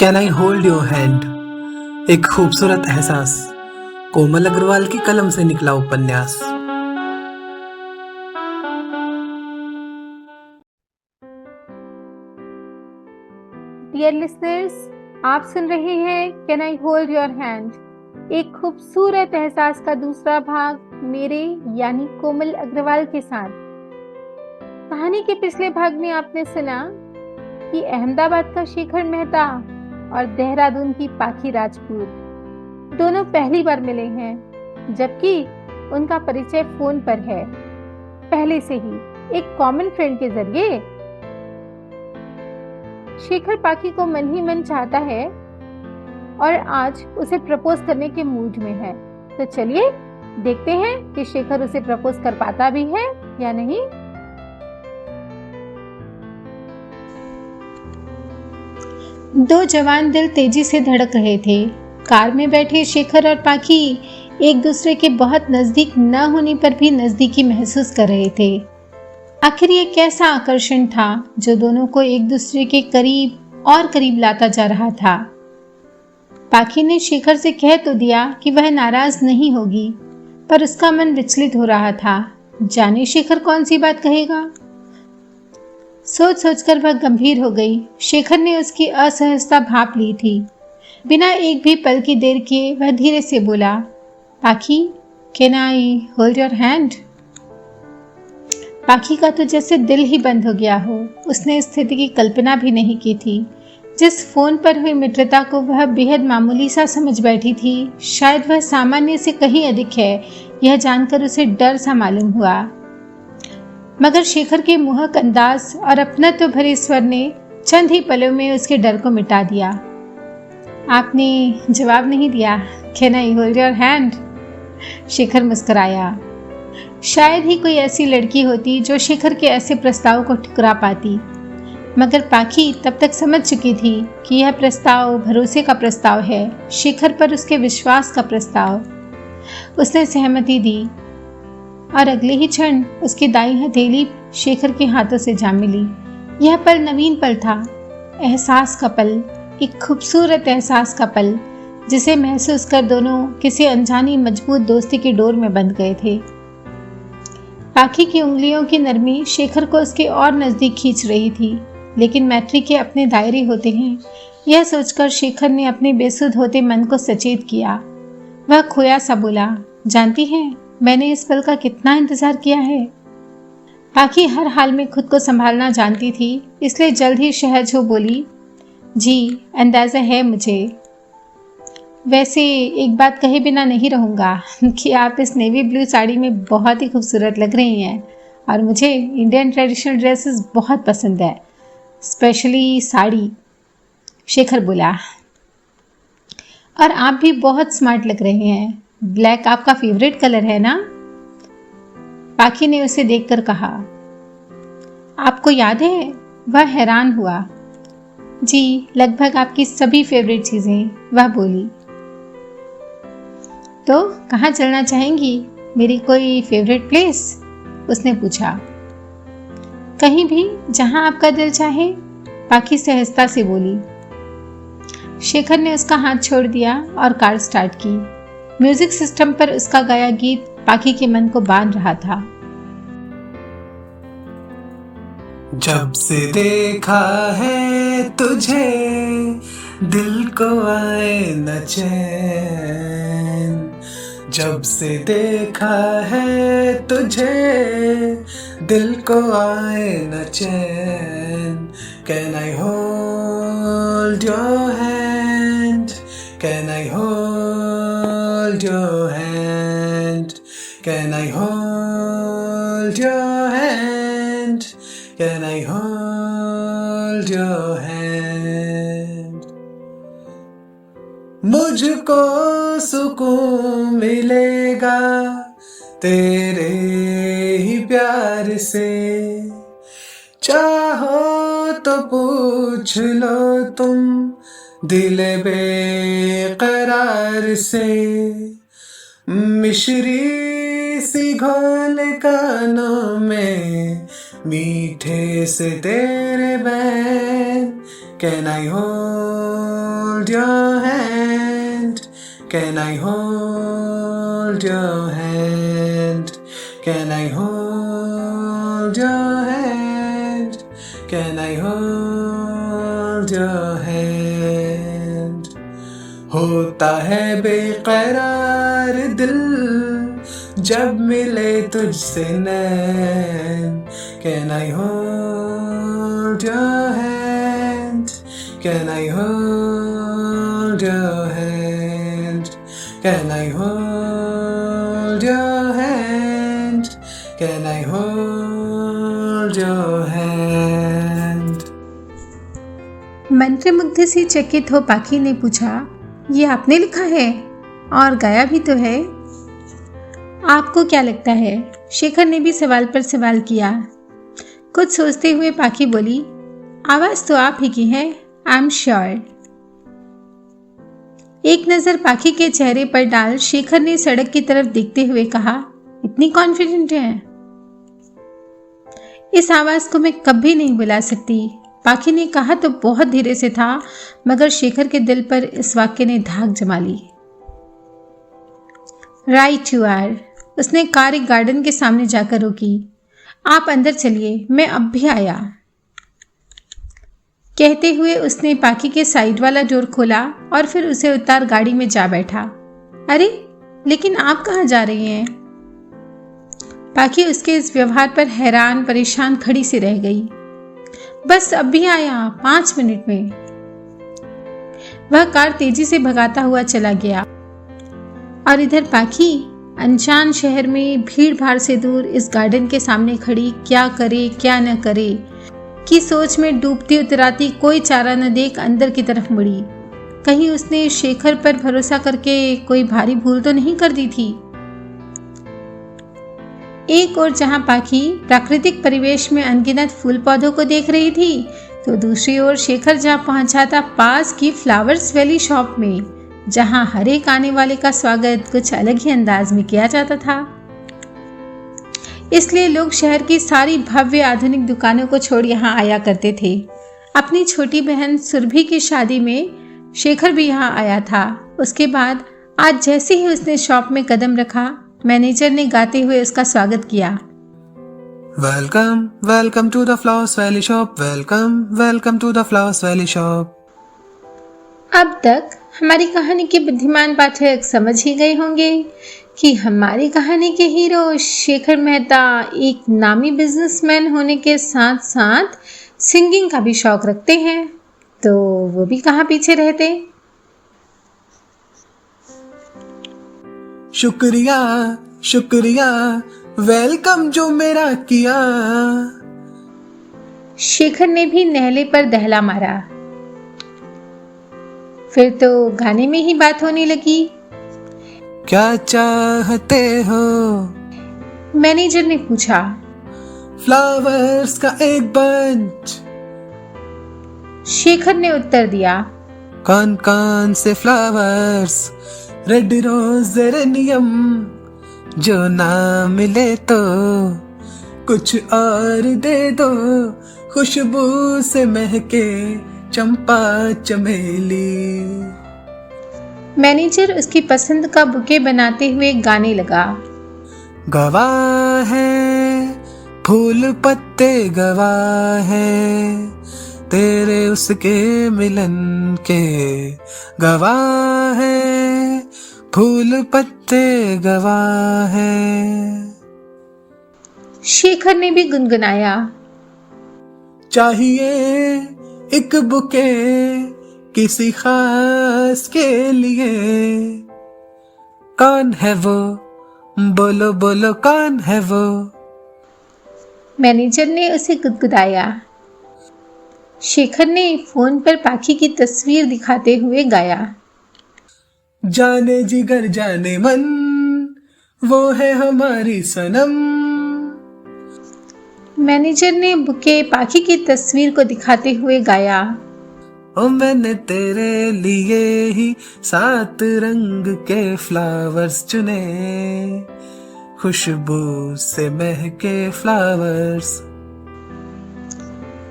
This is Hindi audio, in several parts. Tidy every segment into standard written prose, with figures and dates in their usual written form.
Can I hold your hand. एक खूबसूरत एहसास, कोमल अग्रवाल की कलम से निकला उपन्यास। डियर लिसनर्स, आप सुन रहे हैं can I hold your hand, एक खूबसूरत एहसास का दूसरा भाग मेरे यानी कोमल अग्रवाल के साथ। कहानी के पिछले भाग में आपने सुना कि अहमदाबाद का शेखर मेहता और देहरादून की पाखी राजपूत दोनों पहली बार मिले हैं, जबकि उनका परिचय फोन पर है, पहले से ही एक कॉमन फ्रेंड के जरिए। शेखर पाखी को मन ही मन चाहता है और आज उसे प्रपोज करने के मूड में है। तो चलिए देखते हैं कि शेखर उसे प्रपोज कर पाता भी है या नहीं। दो जवान दिल तेजी से धड़क रहे थे। कार में बैठे शेखर और पाखी एक दूसरे के बहुत नजदीक न होने पर भी नजदीकी महसूस कर रहे थे। आखिर ये कैसा आकर्षण था जो दोनों को एक दूसरे के करीब और करीब लाता जा रहा था। पाखी ने शेखर से कह तो दिया कि वह नाराज नहीं होगी, पर उसका मन विचलित हो रहा था। जाने शेखर कौन सी बात कहेगा। सोच सोचकर वह गंभीर हो गई। शेखर ने उसकी असहजता भांप ली थी। बिना एक भी पल की देर किए वह धीरे से बोला, पाखी, can I hold your hand. पाखी का तो जैसे दिल ही बंद हो गया हो। उसने इस स्थिति की कल्पना भी नहीं की थी। जिस फोन पर हुई मित्रता को वह बेहद मामूली सा समझ बैठी थी, शायद वह सामान्य से कहीं अधिक है, यह जानकर उसे डर सा मालूम हुआ। मगर शेखर के मोहक अंदाज और अपनत्व भरे स्वर ने चंद ही पलों में उसके डर को मिटा दिया। आपने जवाब नहीं दिया, can I hold your hand. Shekhar मुस्कुराया। शायद ही कोई ऐसी लड़की होती जो शेखर के ऐसे प्रस्ताव को ठुकरा पाती, मगर पाखी तब तक समझ चुकी थी कि यह प्रस्ताव भरोसे का प्रस्ताव है, शेखर पर उसके विश्वास का प्रस्ताव। उसने सहमति दी और अगले ही क्षण उसकी दाईं हथेली शेखर के हाथों से जा मिली। यह पल नवीन पल था, एहसास का पल, एक खूबसूरत एहसास का पल, जिसे महसूस कर दोनों किसी अनजानी मजबूत दोस्ती की डोर में बंध गए थे। पाखी की उंगलियों की नरमी शेखर को उसके और नजदीक खींच रही थी, लेकिन मैत्री के अपने दायरे होते हैं, यह सोचकर शेखर ने अपने बेसुध होते मन को सचेत किया। वह खोया सा बोला, जानती हैं, मैंने इस पल का कितना इंतजार किया है। पाखी हर हाल में खुद को संभालना जानती थी, इसलिए जल्द ही सहज हो बोली, जी, अंदाजा है मुझे। वैसे एक बात कहे बिना नहीं रहूँगा कि आप इस नेवी ब्लू साड़ी में बहुत ही खूबसूरत लग रही हैं और मुझे इंडियन ट्रेडिशनल ड्रेसेस बहुत पसंद है, स्पेशली साड़ी। शेखर बोला, और आप भी बहुत स्मार्ट लग रहे हैं। ब्लैक आपका फेवरेट कलर है ना। पाखी ने उसे देखकर कहा, आपको याद है। वह हैरान हुआ। जी, लगभग आपकी सभी फेवरेट चीजें, वह बोली। तो कहाँ चलना चाहेंगी, मेरी कोई फेवरेट प्लेस, उसने पूछा। कहीं भी जहां आपका दिल चाहे, पाखी सहजता से बोली। शेखर ने उसका हाथ छोड़ दिया और कार स्टार्ट की। म्यूजिक सिस्टम पर उसका गाया गीत पाखी के मन को बांध रहा था। जब से देखा है तुझे, दिल को आए न चैन। जब से देखा है तुझे, दिल को आए न चैन। Can I hold your hand, can I hold your hand, can I hold your hand, can I hold your hand. मुझको सुकून मिलेगा तेरे ही प्यार से। चाहो तो पूछ लो तुम दिल बेकरार से। मिश्री सी घोल कानों में मीठे से तेरे ban Can I hold your hand? Can I hold your hand? Can I hold your hand? Can I hold your hand? होता है बेकरार दिल जब मिले तुझसे नैन Can I hold your hand? Can I hold your hand? Can I hold your hand? Can I hold your hand? मंत्रमुग्ध से चकित हो पाखी ने पूछा, ये आपने लिखा है और गाया भी तो है। आपको क्या लगता है? शेखर ने भी सवाल पर सवाल किया। कुछ सोचते हुए पाखी बोली, आवाज तो आप ही की है, आई एम श्योर। एक नजर पाखी के चेहरे पर डाल शेखर ने सड़क की तरफ देखते हुए कहा, इतनी कॉन्फिडेंट है? इस आवाज को मैं कभी नहीं बुला सकती। पाखी ने कहा तो बहुत धीरे से था, मगर शेखर के दिल पर इस वाक्य ने धाक जमा ली। Right you are. उसने कार एक गार्डन के सामने जाकर रोकी। आप अंदर चलिए, मैं अब भी आया। कहते हुए उसने पाखी के साइड वाला डोर खोला और फिर उसे उतार गाड़ी में जा बैठा। अरे लेकिन आप कहाँ जा रही हैं? पाखी उसके इस व्यवहार पर हैरान परेशान खड़ी सी रह गई। बस अब भी आया, 5 मिनट में। वह कार तेजी से भगाता हुआ चला गया और इधर पाखी अनजान शहर में भीड़ भाड़ से दूर इस गार्डन के सामने खड़ी क्या करे क्या न करे की सोच में डूबती उतराती कोई चारा न देख अंदर की तरफ मुड़ी। कहीं उसने शेखर पर भरोसा करके कोई भारी भूल तो नहीं कर दी थी। एक और जहां पाखी प्राकृतिक परिवेश में अनगिनत फूल पौधों को देख रही थी, तो दूसरी ओर शेखर जहां पहुंचा था पास की फ्लावर्स वैली शॉप में, जहां हर एक आने वाले का स्वागत कुछ अलग ही अंदाज में किया जाता था। इसलिए लोग शहर की सारी भव्य आधुनिक दुकानों को छोड़ यहाँ आया करते थे। अपनी छोटी बहन सुरभि की शादी में शेखर भी यहाँ आया था। उसके बाद आज जैसे ही उसने शॉप में कदम रखा, मैनेजर ने गाते हुए उसका स्वागत किया। Welcome welcome to the flowers valley shop, welcome welcome to the flowers valley shop. अब तक हमारी कहानी के बुद्धिमान पाठक समझ ही गए होंगे कि हमारी कहानी के हीरो शेखर मेहता एक नामी बिजनेसमैन होने के साथ साथ सिंगिंग का भी शौक रखते हैं, तो वो भी कहाँ पीछे रहते। शुक्रिया शुक्रिया वेलकम जो मेरा किया। शेखर ने भी नहले पर दहला मारा। फिर तो गाने में ही बात होने लगी। क्या चाहते हो? मैनेजर ने पूछा। फ्लावर्स का एक बंच। शेखर ने उत्तर दिया। कौन कौन से फ्लावर्स? रेड रोज जेरेनियम, जो ना मिले तो कुछ और दे दो, खुशबू से महके चंपा चमेली। मैनेजर उसकी पसंद का बुके बनाते हुए गाने लगा। गवाह है फूल पत्ते, गवाह है तेरे उसके मिलन के, गवाह है फूल पत्ते, गवाह है। शेखर ने भी गुनगुनाया। चाहिए एक बुके किसी खास के लिए, कौन है वो? बोलो बोलो कौन है वो? मैनेजर ने उसे गुदगुदाया। शेखर ने फोन पर पाखी की तस्वीर दिखाते हुए गाया। जाने जिगर जाने मन, वो है हमारी सनम। मैनेजर ने बुके पाखी की तस्वीर को दिखाते हुए गाया। ओ मैंने तेरे लिए ही 7 रंग के फ्लावर्स चुने, खुशबू से महके फ्लावर्स।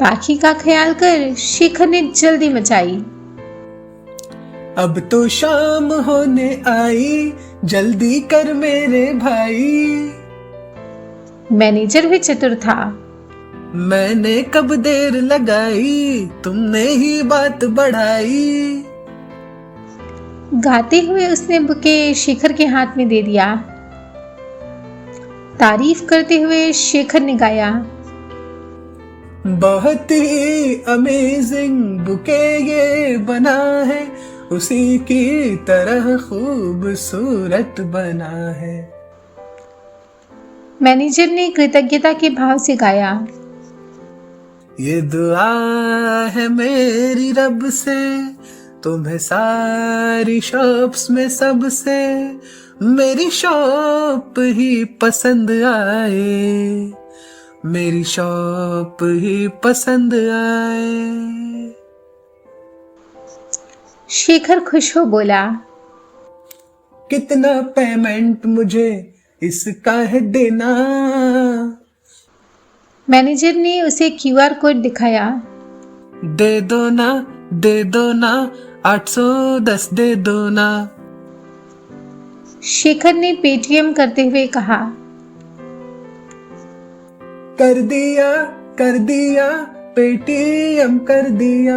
पाखी का ख्याल कर शेखर ने जल्दी मचाई। अब तो शाम होने आई, जल्दी कर मेरे भाई। मैनेजर भी चतुर था। मैंने कब देर लगाई, तुमने ही बात बढ़ाई। गाते हुए उसने बुके शेखर के हाथ में दे दिया। तारीफ करते हुए शेखर ने गाया, बहुत ही अमेजिंग बुके ये बना है, उसी की तरह खूबसूरत बना है। मैनेजर ने कृतज्ञता के भाव से गाया, ये दुआ है मेरी रब से, तुम्हें सारी शॉप्स में सबसे मेरी शॉप ही पसंद आए, मेरी शॉप ही पसंद आए। शेखर खुश हो बोला, कितना पेमेंट मुझे इसका है देना। मैनेजर ने उसे क्यूआर कोड दिखाया। दे दो ना, दे दो ना, 810 दे दो ना। शेखर ने पेटीएम करते हुए कहा, कर दिया, पेटीएम कर दिया।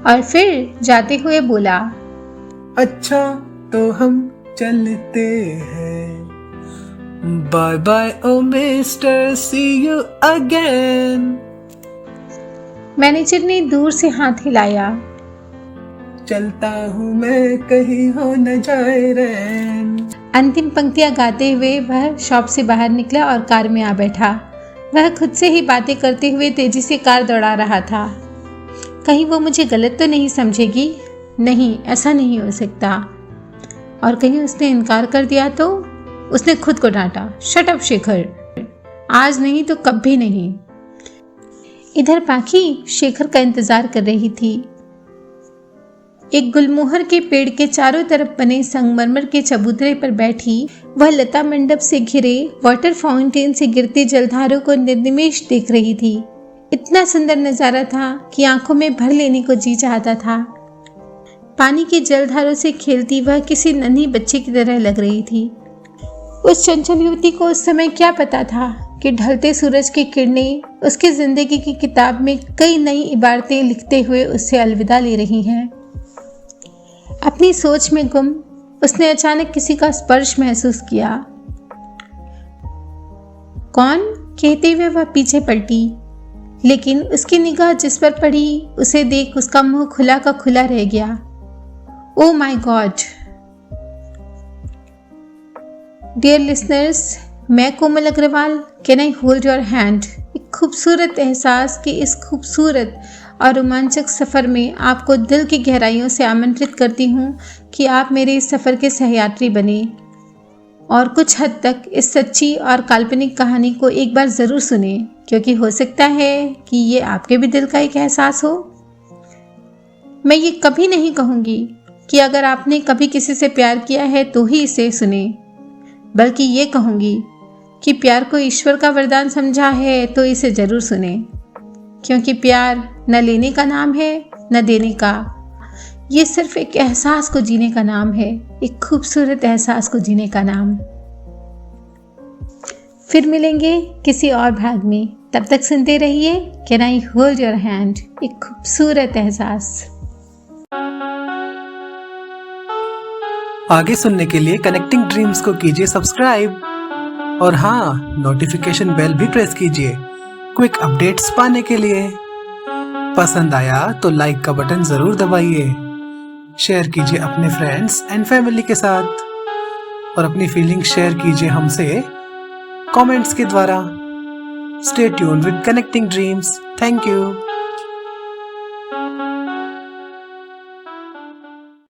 और फिर जाते हुए बोला, अच्छा तो हम चलते हैं, bye bye oh mister, see you again. Manager ने दूर से हाथ हिलाया। चलता हूँ मैं, कहीं हो न जाए रैन। अंतिम पंक्तियां गाते हुए वह शॉप से बाहर निकला और कार में आ बैठा। वह खुद से ही बातें करते हुए तेजी से कार दौड़ा रहा था। कहीं वो मुझे गलत तो नहीं समझेगी? नहीं, ऐसा नहीं हो सकता। और कहीं उसने इनकार कर दिया तो? उसने खुद को डांटा, शट अप शेखर, आज नहीं तो कभी नहीं। इधर पाखी शेखर का इंतजार कर रही थी। एक गुलमोहर के पेड़ के चारों तरफ बने संगमरमर के चबूतरे पर बैठी वह लता मंडप से घिरे वाटर फाउंटेन से गिरते जलधारों को निर्निमेष देख रही थी। इतना सुंदर नजारा था कि आंखों में भर लेने को जी चाहता था। पानी के जलधारों से खेलती वह किसी नन्ही बच्चे की तरह लग रही थी। उस चंचल युवती को उस समय क्या पता था कि ढलते सूरज की किरणें उसकी जिंदगी की किताब में कई नई इबारतें लिखते हुए उससे अलविदा ले रही हैं। अपनी सोच में गुम उसने अचानक किसी का स्पर्श महसूस किया। कौन? कहते हुए वह पीछे पलटी, लेकिन उसकी निगाह जिस पर पड़ी उसे देख उसका मुंह खुला का खुला रह गया। Oh my god! Dear listeners, मैं Komal Agarwal, can I hold your hand? एक खूबसूरत एहसास के इस खूबसूरत और रोमांचक सफ़र में आपको दिल की गहराइयों से आमंत्रित करती हूँ कि आप मेरे इस सफ़र के सहयात्री बने और कुछ हद तक इस सच्ची और काल्पनिक कहानी को एक बार ज़रूर सुने, क्योंकि हो सकता है कि ये आपके भी दिल का एक एहसास हो। मैं ये कभी नहीं कहूँगी कि अगर आपने कभी किसी से प्यार किया है तो ही इसे सुने, बल्कि ये कहूँगी कि प्यार को ईश्वर का वरदान समझा है तो इसे ज़रूर सुने, क्योंकि प्यार न लेने का नाम है न देने का। ये सिर्फ एक एहसास को जीने का नाम है, एक खूबसूरत एहसास को जीने का नाम। फिर मिलेंगे किसी और भाग में, तब तक सुनते रहिए can I hold your hand, एक खूबसूरत एहसास। आगे सुनने के लिए कनेक्टिंग ड्रीम्स को कीजिए सब्सक्राइब और हाँ, नोटिफिकेशन बेल भी प्रेस कीजिए क्विक अपडेट्स पाने के लिए। पसंद आया तो लाइक का बटन जरूर दबाइए, शेयर कीजिए अपने फ्रेंड्स एंड फैमिली के साथ और अपनी फीलिंग्स शेयर कीजिए हमसे कमेंट्स के द्वारा। Stay tuned with connecting dreams. Thank you.